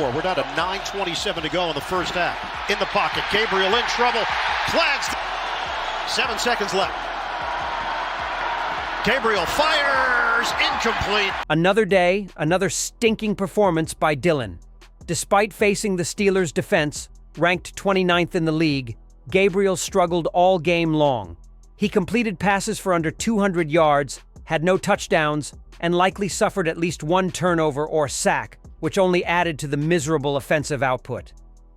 4. We're down to 9:27 to go in the first half. In the pocket, Gabriel in trouble. Flags. 7 seconds left. Gabriel fires. Incomplete. Another day, another stinking performance by Dillon. Despite facing the Steelers' defense, ranked 29th in the league, Gabriel struggled all game long. He completed passes for under 200 yards, had no touchdowns, and likely suffered at least one turnover or sack, which only added to the miserable offensive output.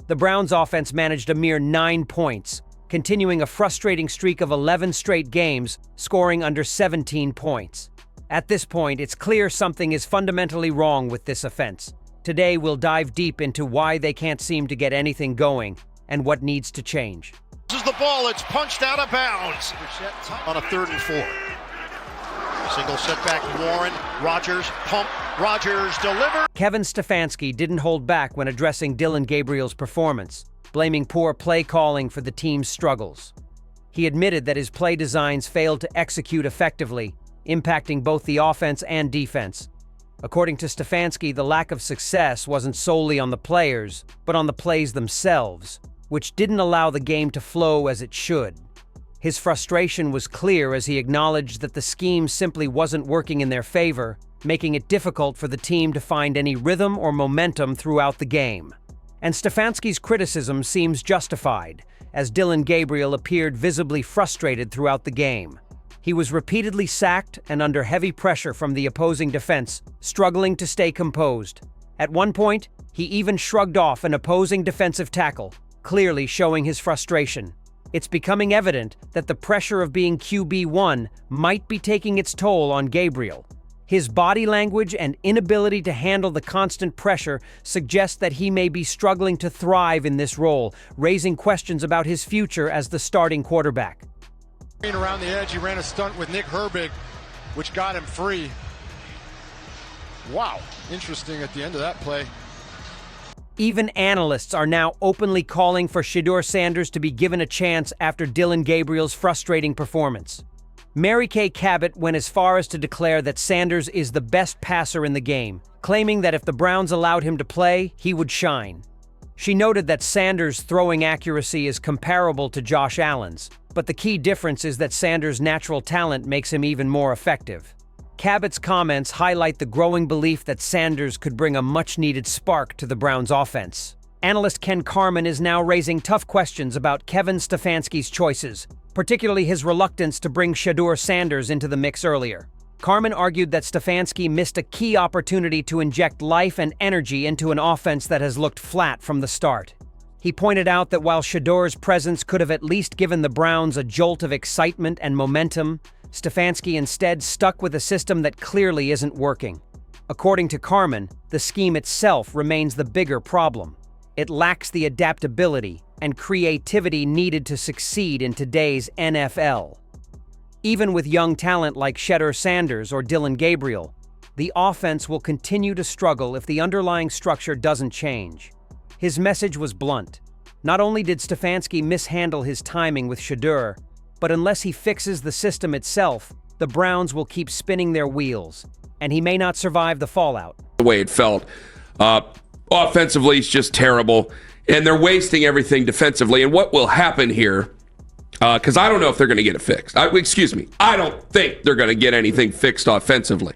The Browns' offense managed a mere 9 points, continuing a frustrating streak of 11 straight games, scoring under 17 points. At this point, it's clear something is fundamentally wrong with this offense. Today, we'll dive deep into why they can't seem to get anything going and what needs to change. This is the ball. It's punched out of bounds on a 3rd and 4. Single setback, Warren, Rodgers, pump, Rodgers, deliver. Kevin Stefanski didn't hold back when addressing Dillon Gabriel's performance, blaming poor play calling for the team's struggles. He admitted that his play designs failed to execute effectively, impacting both the offense and defense. According to Stefanski, the lack of success wasn't solely on the players, but on the plays themselves, which didn't allow the game to flow as it should. His frustration was clear as he acknowledged that the scheme simply wasn't working in their favor, making it difficult for the team to find any rhythm or momentum throughout the game. And Stefanski's criticism seems justified, as Dillon Gabriel appeared visibly frustrated throughout the game. He was repeatedly sacked and under heavy pressure from the opposing defense, struggling to stay composed. At one point, he even shrugged off an opposing defensive tackle, clearly showing his frustration. It's becoming evident that the pressure of being QB1 might be taking its toll on Gabriel. His body language and inability to handle the constant pressure suggest that he may be struggling to thrive in this role, raising questions about his future as the starting quarterback. Around the edge, he ran a stunt with Nick Herbig, which got him free. Wow, interesting at the end of that play. Even analysts are now openly calling for Shedeur Sanders to be given a chance after Dillon Gabriel's frustrating performance. Mary Kay Cabot went as far as to declare that Sanders is the best passer in the game, claiming that if the Browns allowed him to play, he would shine. She noted that Sanders' throwing accuracy is comparable to Josh Allen's, but the key difference is that Sanders' natural talent makes him even more effective. Cabot's comments highlight the growing belief that Sanders could bring a much-needed spark to the Browns' offense. Analyst Ken Carman is now raising tough questions about Kevin Stefanski's choices, particularly his reluctance to bring Shedeur Sanders into the mix earlier. Carman argued that Stefanski missed a key opportunity to inject life and energy into an offense that has looked flat from the start. He pointed out that while Shedeur's presence could have at least given the Browns a jolt of excitement and momentum, Stefanski instead stuck with a system that clearly isn't working. According to Carman, the scheme itself remains the bigger problem. It lacks the adaptability and creativity needed to succeed in today's NFL. Even with young talent like Shedeur Sanders or Dillon Gabriel, the offense will continue to struggle if the underlying structure doesn't change. His message was blunt. Not only did Stefanski mishandle his timing with Shedeur, but unless he fixes the system itself, the Browns will keep spinning their wheels, and he may not survive the fallout. The way it felt. Offensively, it's just terrible, and they're wasting everything defensively. And what will happen here, because I don't know if they're going to get it fixed. I don't think they're going to get anything fixed offensively.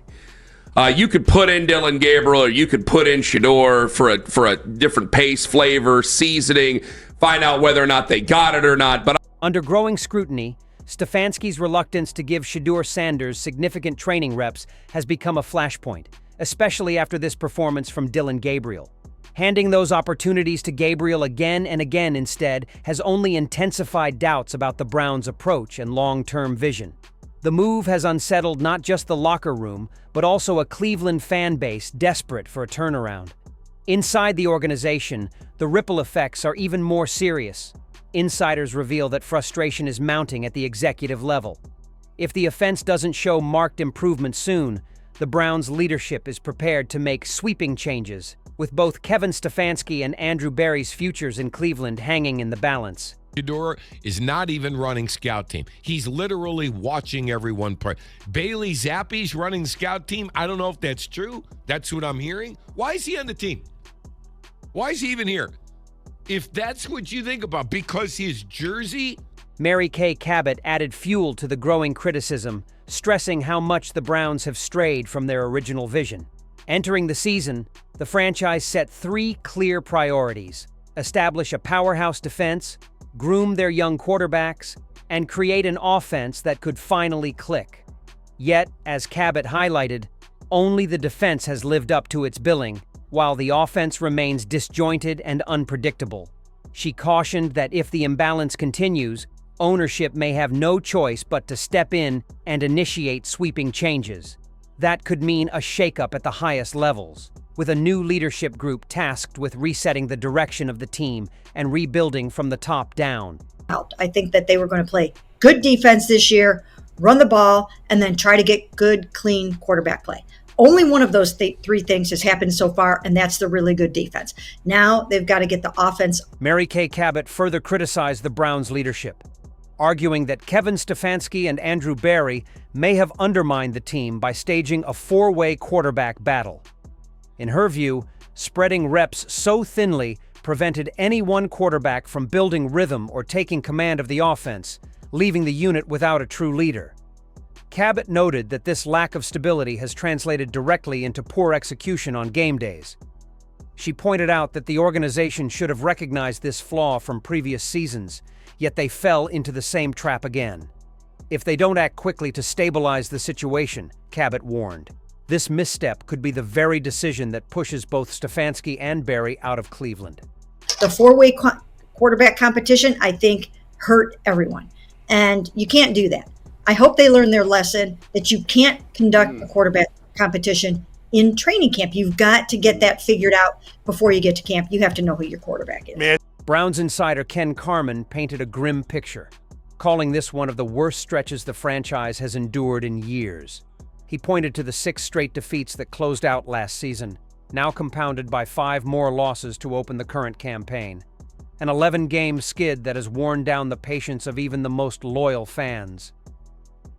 You could put in Dillon Gabriel, or you could put in Shedeur for a different pace, flavor, seasoning, find out whether or not they got it or not. But under growing scrutiny, Stefanski's reluctance to give Shedeur Sanders significant training reps has become a flashpoint, especially after this performance from Dillon Gabriel. Handing those opportunities to Gabriel again and again instead has only intensified doubts about the Browns' approach and long-term vision. The move has unsettled not just the locker room, but also a Cleveland fan base desperate for a turnaround. Inside the organization, the ripple effects are even more serious. Insiders reveal that frustration is mounting at the executive level. If the offense doesn't show marked improvement soon, the Browns' leadership is prepared to make sweeping changes, with both Kevin Stefanski and Andrew Berry's futures in Cleveland hanging in the balance. Shedeur is not even running scout team. He's literally watching everyone play. Bailey Zappe's running scout team. I don't know if that's true. That's what I'm hearing. Why is he on the team? Why is he even here? If that's what you think about, because his jersey. Mary Kay Cabot added fuel to the growing criticism, stressing how much the Browns have strayed from their original vision. Entering the season, the franchise set 3 clear priorities: establish a powerhouse defense, groom their young quarterbacks, and create an offense that could finally click. Yet, as Cabot highlighted, only the defense has lived up to its billing, while the offense remains disjointed and unpredictable. She cautioned that if the imbalance continues, ownership may have no choice but to step in and initiate sweeping changes. That could mean a shakeup at the highest levels, with a new leadership group tasked with resetting the direction of the team and rebuilding from the top down. I think that they were going to play good defense this year, run the ball, and then try to get good, clean quarterback play. Only one of those 3 things has happened so far, and that's the really good defense. Now they've got to get the offense. Mary Kay Cabot further criticized the Browns' leadership, arguing that Kevin Stefanski and Andrew Berry may have undermined the team by staging a 4-way quarterback battle. In her view, spreading reps so thinly prevented any one quarterback from building rhythm or taking command of the offense, leaving the unit without a true leader. Cabot noted that this lack of stability has translated directly into poor execution on game days. She pointed out that the organization should have recognized this flaw from previous seasons, yet they fell into the same trap again. If they don't act quickly to stabilize the situation, Cabot warned, this misstep could be the very decision that pushes both Stefanski and Berry out of Cleveland. The 4-way quarterback competition, I think, hurt everyone. And you can't do that. I hope they learn their lesson that you can't conduct a quarterback competition in training camp. You've got to get that figured out before you get to camp. You have to know who your quarterback is. Browns insider Ken Carman painted a grim picture, calling this one of the worst stretches the franchise has endured in years. He pointed to the 6 straight defeats that closed out last season, now compounded by 5 more losses to open the current campaign. An 11-game skid that has worn down the patience of even the most loyal fans.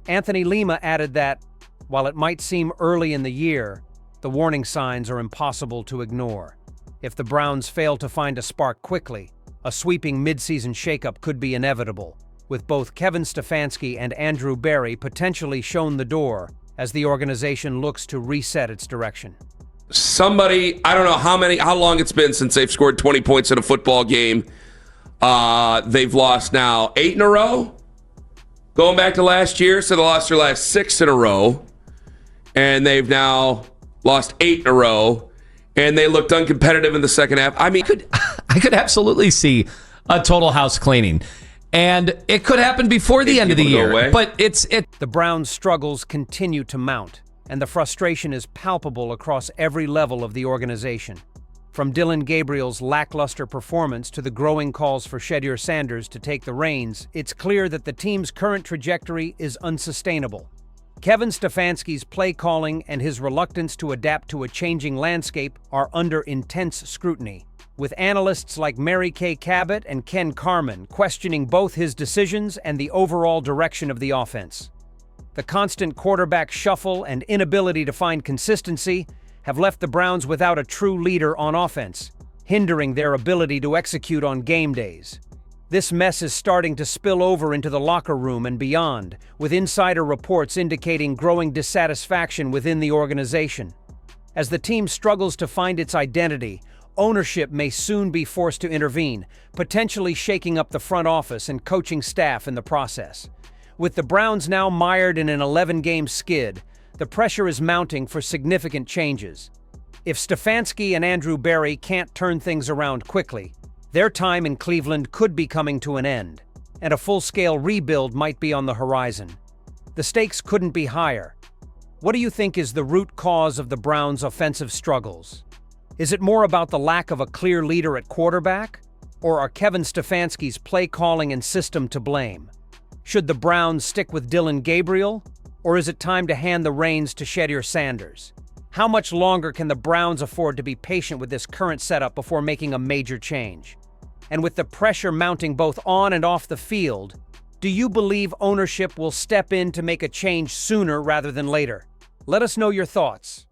Anthony Lima added that, while it might seem early in the year, the warning signs are impossible to ignore. If the Browns fail to find a spark quickly, a sweeping midseason shakeup could be inevitable, with both Kevin Stefanski and Andrew Berry potentially shown the door as the organization looks to reset its direction. Somebody, I don't know how long it's been since they've scored 20 points in a football game. They've lost now 8 in a row. Going back to last year, so they lost their last 6 in a row. And they've now lost 8 in a row. And they looked uncompetitive in the second half. I mean, I could absolutely see a total house cleaning. And it could happen before the end of the year. But The Browns' struggles continue to mount, and the frustration is palpable across every level of the organization. From Dillon Gabriel's lackluster performance to the growing calls for Shedeur Sanders to take the reins, it's clear that the team's current trajectory is unsustainable. Kevin Stefanski's play calling and his reluctance to adapt to a changing landscape are under intense scrutiny, with analysts like Mary Kay Cabot and Ken Carman questioning both his decisions and the overall direction of the offense. The constant quarterback shuffle and inability to find consistency have left the Browns without a true leader on offense, hindering their ability to execute on game days. This mess is starting to spill over into the locker room and beyond, with insider reports indicating growing dissatisfaction within the organization. As the team struggles to find its identity, ownership may soon be forced to intervene, potentially shaking up the front office and coaching staff in the process. With the Browns now mired in an 11-game skid, the pressure is mounting for significant changes. If Stefanski and Andrew Berry can't turn things around quickly, their time in Cleveland could be coming to an end, and a full-scale rebuild might be on the horizon. The stakes couldn't be higher. What do you think is the root cause of the Browns' offensive struggles? Is it more about the lack of a clear leader at quarterback, or are Kevin Stefanski's play calling and system to blame? Should the Browns stick with Dillon Gabriel, or is it time to hand the reins to Shedeur Sanders? How much longer can the Browns afford to be patient with this current setup before making a major change? And with the pressure mounting both on and off the field, do you believe ownership will step in to make a change sooner rather than later? Let us know your thoughts.